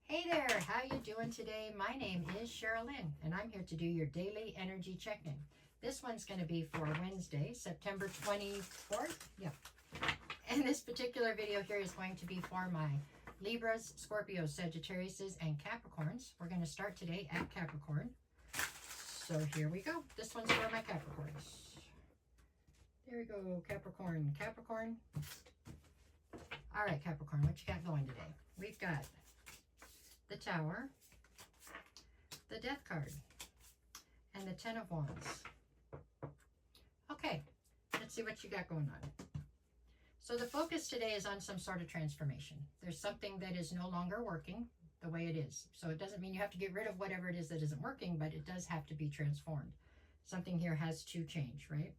Hey there, how you doing today? My name is Sherilyn, and I'm here to do your daily energy check-in. This one's going to be for Wednesday, September 24th. Yeah. And this particular video here is going to be for my Libras, Scorpios, Sagittariuses, and Capricorns. We're going to start today at Capricorn. So here we go. This one's for my Capricorns. There we go, Capricorn. Capricorn. All right, Capricorn, what you got going today? We've got the Tower, the Death card, and the Ten of Wands. Okay, let's see what you got going on. So the focus today is on some sort of transformation. There's something that is no longer working the way it is. So it doesn't mean you have to get rid of whatever it is that isn't working, but it does have to be transformed. Something here has to change, right?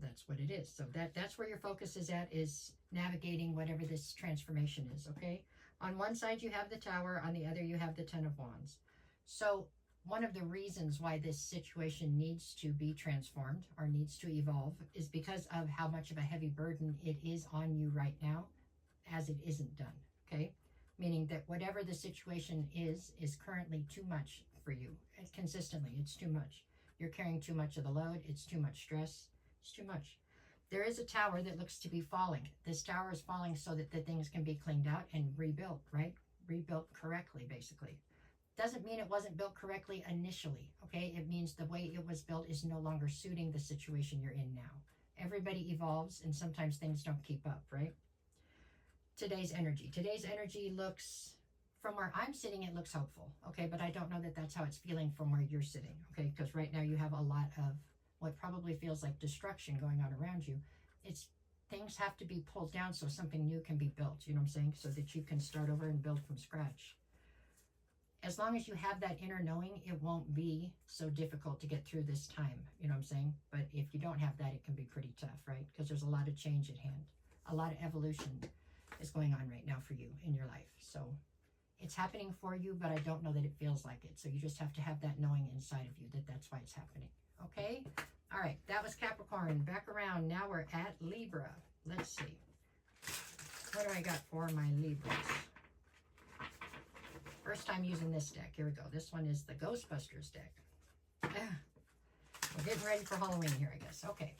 That's what it is. So that's where your focus is at, is navigating whatever this transformation is, okay? On one side you have the Tower, on the other you have the Ten of Wands. So one of the reasons why this situation needs to be transformed or needs to evolve is because of how much of a heavy burden it is on you right now as it isn't done, okay? Meaning that whatever the situation is currently too much for you. Consistently, it's too much. You're carrying too much of the load. It's too much stress. It's too much. There is a tower that looks to be falling. This tower is falling so that the things can be cleaned out and rebuilt, right? Rebuilt correctly, basically. Doesn't mean it wasn't built correctly initially, okay? It means the way it was built is no longer suiting the situation you're in now. Everybody evolves, and sometimes things don't keep up, right? Today's energy looks, from where I'm sitting, it looks hopeful, okay? But I don't know that that's how it's feeling from where you're sitting, okay? Because right now you have a lot of what probably feels like destruction going on around you. It's things have to be pulled down so something new can be built, you know what I'm saying? So that you can start over and build from scratch. As long as you have that inner knowing, it won't be so difficult to get through this time, you know what I'm saying? But if you don't have that, it can be pretty tough, right? Because there's a lot of change at hand. A lot of evolution is going on right now for you in your life. So it's happening for you, but I don't know that it feels like it. So you just have to have that knowing inside of you that that's why it's happening. Okay? All right, that was Capricorn. Back around. Now we're at Libra. Let's see. What do I got for my Libras? First time using this deck. Here we go. This one is the Ghostbusters deck. We're getting ready for Halloween here, I guess. Okay.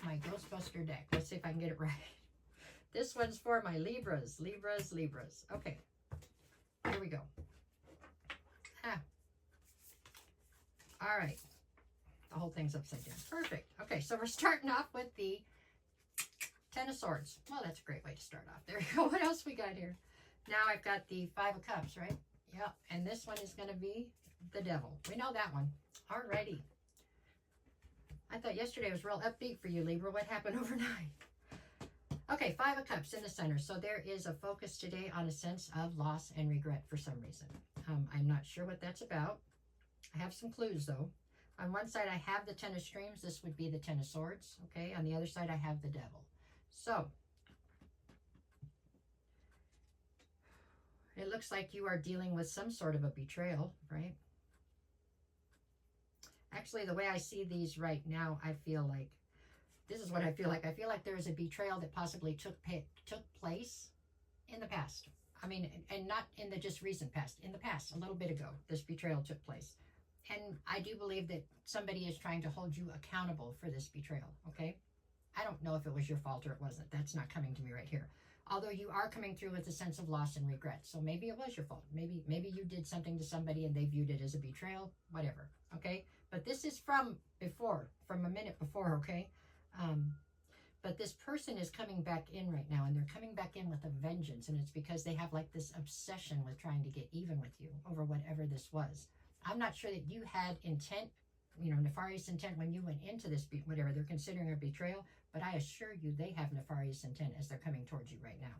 My Ghostbuster deck. Let's see if I can get it right. This one's for my Libras. Libras. Okay. Here we go. All right. The whole thing's upside down. Perfect. Okay, so we're starting off with the Ten of Swords. Well, that's a great way to start off. There we go. What else we got here? Now I've got the Five of Cups, right? Yep. And this one is going to be the Devil. We know that one. Alrighty. I thought yesterday was real upbeat for you, Libra. What happened overnight? Okay, Five of Cups in the center. So there is a focus today on a sense of loss and regret for some reason. I'm not sure what that's about. I have some clues, though. On one side, I have the Ten of Streams. This would be the Ten of Swords, okay? On the other side, I have the Devil. So, it looks like you are dealing with some sort of a betrayal, right? Actually, the way I see these right now, I feel like, this is what I feel like. I feel like there is a betrayal that possibly took place in the past. I mean, and not in the just recent past. In the past, a little bit ago, this betrayal took place. And I do believe that somebody is trying to hold you accountable for this betrayal, okay? I don't know if it was your fault or it wasn't. That's not coming to me right here. Although you are coming through with a sense of loss and regret. So maybe it was your fault. Maybe you did something to somebody and they viewed it as a betrayal, whatever, okay? But this is from before, from a minute before, okay? But this person is coming back in right now, and they're coming back in with a vengeance, and it's because they have like this obsession with trying to get even with you over whatever this was. I'm not sure that you had intent, you know, nefarious intent when you went into this, whatever they're considering a betrayal, but I assure you they have nefarious intent as they're coming towards you right now.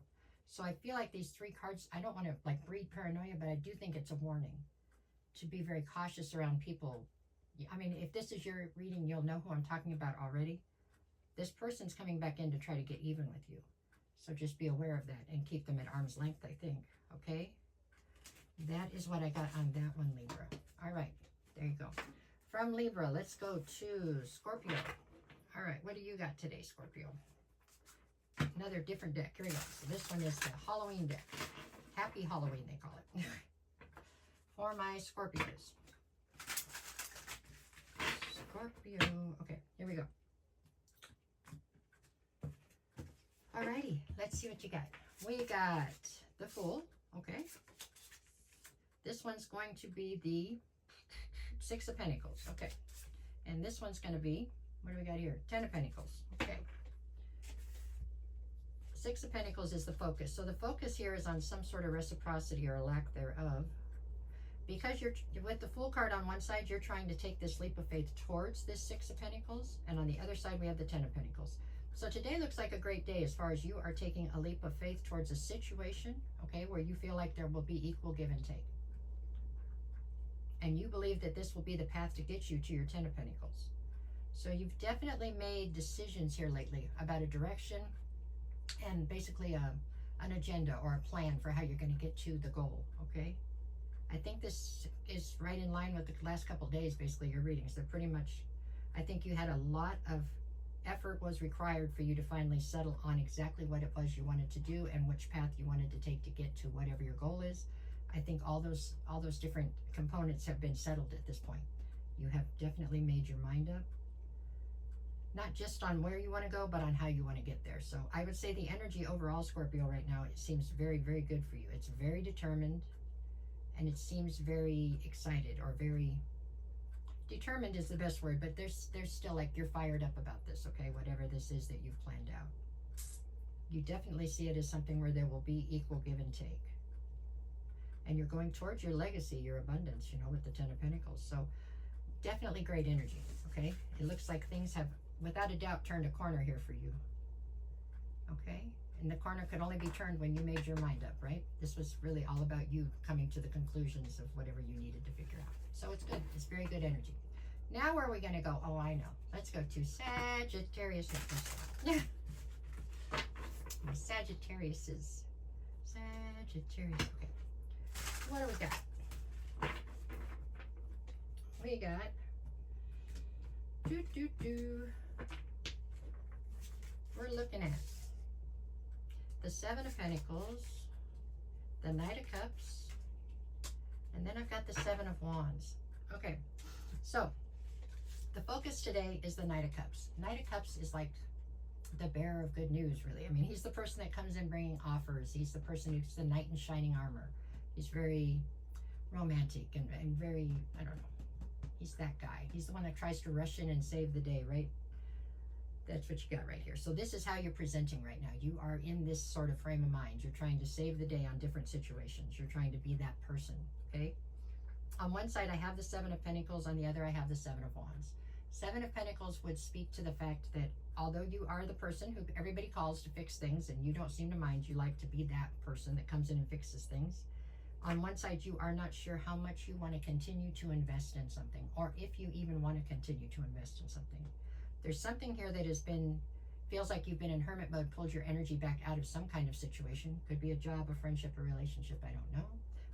So I feel like these three cards, I don't want to like breed paranoia, but I do think it's a warning to be very cautious around people. I mean, if this is your reading, you'll know who I'm talking about already. This person's coming back in to try to get even with you. So just be aware of that and keep them at arm's length, I think, okay? That is what I got on that one, Libra. All right, there you go. From Libra, let's go to Scorpio. All right, what do you got today, Scorpio? Another different deck. Here we go. So this one is the Halloween deck. Happy Halloween, they call it. For my Scorpios. Scorpio. Okay, here we go. Alrighty, let's see what you got. We got the Fool. Okay. This one's going to be the Six of Pentacles. Okay. And this one's going to be, what do we got here? Ten of Pentacles. Okay. Six of Pentacles is the focus. So the focus here is on some sort of reciprocity or lack thereof. Because you're, with the Fool card on one side, you're trying to take this leap of faith towards this Six of Pentacles. And on the other side, we have the Ten of Pentacles. So today looks like a great day as far as you are taking a leap of faith towards a situation, okay, where you feel like there will be equal give and take. And you believe that this will be the path to get you to your Ten of Pentacles. So you've definitely made decisions here lately about a direction and basically an agenda or a plan for how you're going to get to the goal, okay? I think this is right in line with the last couple of days, basically, your readings. They're pretty much, I think you had a lot of effort was required for you to finally settle on exactly what it was you wanted to do and which path you wanted to take to get to whatever your goal is. I think all those different components have been settled at this point. You have definitely made your mind up, not just on where you want to go, but on how you want to get there. So I would say the energy overall, Scorpio, right now, it seems very, very good for you. It's very determined, and it seems very excited, or very determined is the best word, but there's still, like, you're fired up about this, okay, whatever this is that you've planned out. You definitely see it as something where there will be equal give and take. And you're going towards your legacy, your abundance, you know, with the Ten of Pentacles. So definitely great energy, okay? It looks like things have, without a doubt, turned a corner here for you, okay? And the corner could only be turned when you made your mind up, right? This was really all about you coming to the conclusions of whatever you needed to figure out. So it's good. It's very good energy. Now where are we going to go? Oh, I know. Let's go to Sagittarius. Yeah. My Sagittarius is Sagittarius. Okay. What do we got? We got we're looking at the Seven of Pentacles, the Knight of Cups, and then I've got the Seven of Wands. Okay, so the focus today is the Knight of Cups. Knight of Cups is like the bearer of good news, really. I mean, he's the person that comes in bringing offers. He's the person who's the knight in shining armor. He's very romantic and very, I don't know. He's that guy. He's the one that tries to rush in and save the day, right? That's what you got right here. So this is how you're presenting right now. You are in this sort of frame of mind. You're trying to save the day on different situations. You're trying to be that person, okay? On one side, I have the Seven of Pentacles. On the other, I have the Seven of Wands. Seven of Pentacles would speak to the fact that although you are the person who everybody calls to fix things and you don't seem to mind, you like to be that person that comes in and fixes things. On one side, you are not sure how much you want to continue to invest in something, or if you even want to continue to invest in something. There's something here that has been, feels like you've been in hermit mode, pulled your energy back out of some kind of situation. Could be a job, a friendship, a relationship, I don't know.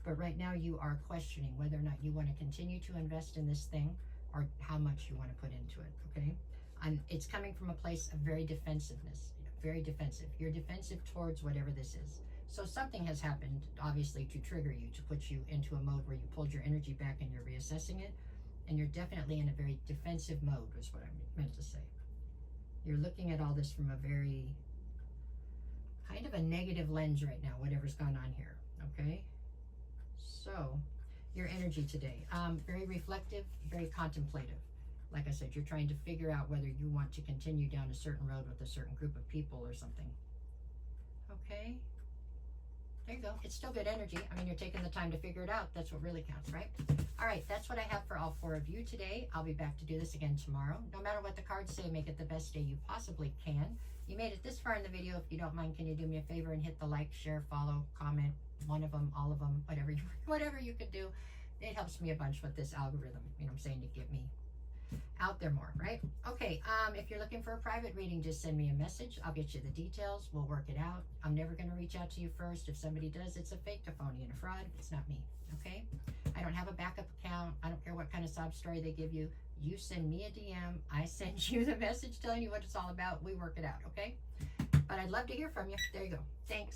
But right now you are questioning whether or not you want to continue to invest in this thing or how much you want to put into it, okay? And it's coming from a place of very defensiveness, very defensive. You're defensive towards whatever this is. So something has happened, obviously, to trigger you, to put you into a mode where you pulled your energy back and you're reassessing it. And you're definitely in a very defensive mode, is what I meant to say. You're looking at all this from a very, kind of a negative lens right now, whatever's gone on here, okay? So, your energy today, very reflective, very contemplative. Like I said, you're trying to figure out whether you want to continue down a certain road with a certain group of people or something. Okay? There you go. It's still good energy. I mean, you're taking the time to figure it out. That's what really counts, right? All right, that's what I have for all four of you today. I'll be back to do this again tomorrow. No matter what the cards say, make it the best day you possibly can. You made it this far in the video. If you don't mind, can you do me a favor and hit the like, share, follow, comment, one of them, all of them, whatever you could do. It helps me a bunch with this algorithm, you know what I'm saying, to get me out there more, right? Okay, if you're looking for a private reading, just send me a message. I'll get you the details. We'll work it out. I'm never going to reach out to you first. If somebody does, it's a fake, a phony, and a fraud. It's not me, okay? I don't have a backup account. I don't care what kind of sob story they give you. You send me a DM. I send you the message telling you what it's all about. We work it out, okay? But I'd love to hear from you. There you go. Thanks.